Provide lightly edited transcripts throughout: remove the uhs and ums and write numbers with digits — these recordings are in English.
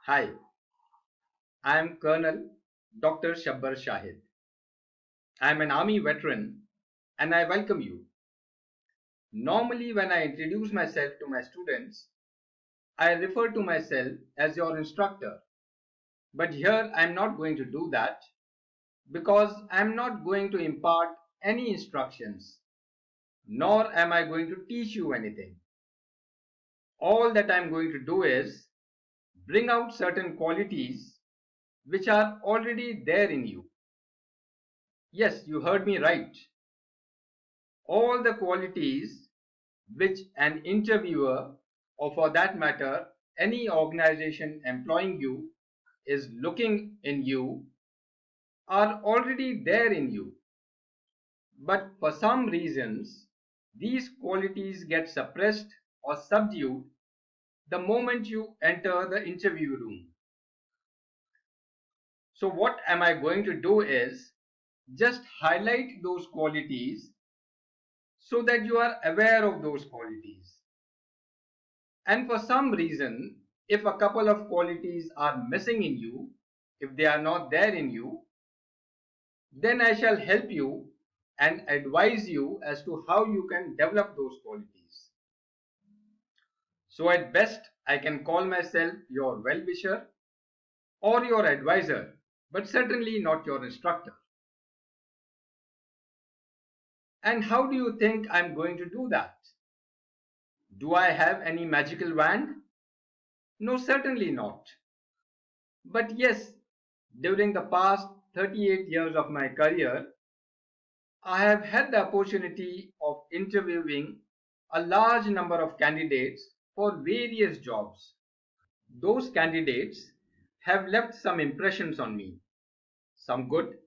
Hi, I am Colonel Dr. Shabbar Shahid. I am an Army veteran and I welcome you. Normally, when I introduce myself to my students, I refer to myself as your instructor. But here I am not going to do that because I am not going to impart any instructions, nor am I going to teach you anything. All that I am going to do is bring out certain qualities which are already there in you. Yes, you heard me right. All the qualities which an interviewer, or for that matter any organization employing you, is looking in you are already there in you, but for some reasons these qualities get suppressed or subdued the moment you enter the interview room. So what am I going to do is just highlight those qualities so that you are aware of those qualities. And for some reason, if a couple of qualities are missing in you, if they are not there in you, then I shall help you and advise you as to how you can develop those qualities. So at best, I can call myself your well-wisher or your advisor, but certainly not your instructor. And how do you think I'm going to do that? Do I have any magical wand? No, certainly not. But yes, during the past 38 years of my career, I have had the opportunity of interviewing a large number of candidates for various jobs. Those candidates have left some impressions on me, some good,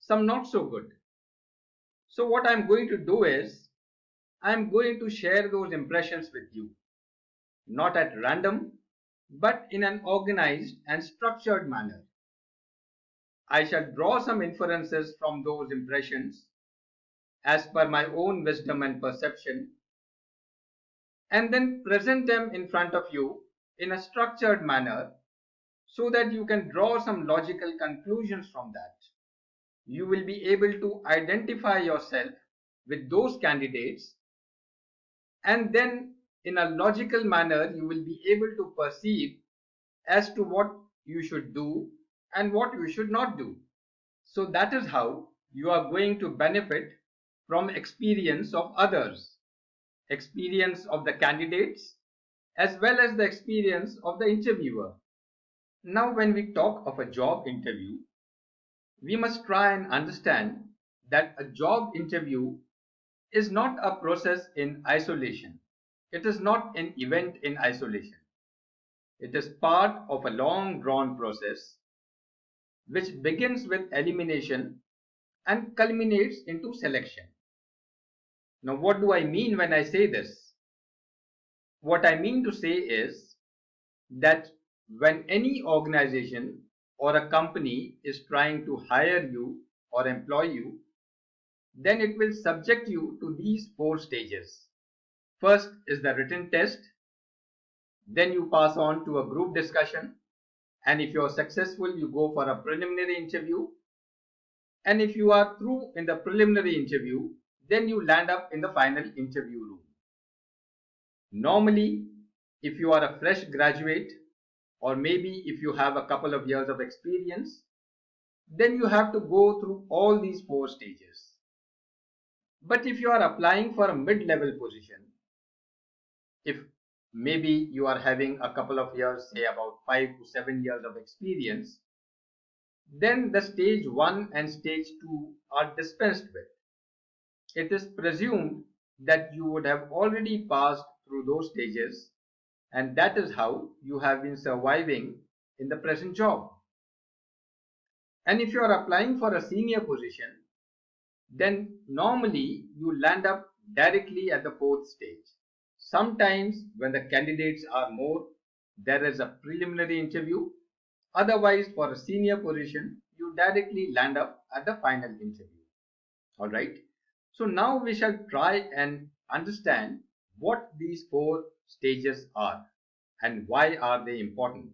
some not so good. So what I'm going to do is, I'm going to share those impressions with you, not at random, but in an organized and structured manner. I shall draw some inferences from those impressions as per my own wisdom and perception, and then present them in front of you in a structured manner so that you can draw some logical conclusions from that. You will be able to identify yourself with those candidates, and then in a logical manner you will be able to perceive as to what you should do and what you should not do. So that is how you are going to benefit from experience of others, experience of the candidates as well as the experience of the interviewer. Now when we talk of a job interview, we must try and understand that a job interview is not a process in isolation. It is not an event in isolation. It is part of a long drawn process which begins with elimination and culminates into selection. Now what do I mean when I say this? What I mean to say is that when any organization or a company is trying to hire you or employ you, then it will subject you to these four stages. First is the written test, then you pass on to a group discussion, and if you are successful, you go for a preliminary interview, and if you are through in the preliminary interview, then you land up in the final interview room. Normally, if you are a fresh graduate, or maybe if you have a couple of years of experience, then you have to go through all these four stages. But if you are applying for a mid-level position, if maybe you are having a couple of years, say about 5 to 7 years of experience, then the stage 1 and stage 2 are dispensed with. It is presumed that you would have already passed through those stages, and that is how you have been surviving in the present job. And if you are applying for a senior position, then normally you land up directly at the fourth stage. Sometimes when the candidates are more, there is a preliminary interview. Otherwise, for a senior position, you directly land up at the final interview. Alright. So now we shall try and understand what these four stages are and why are they important.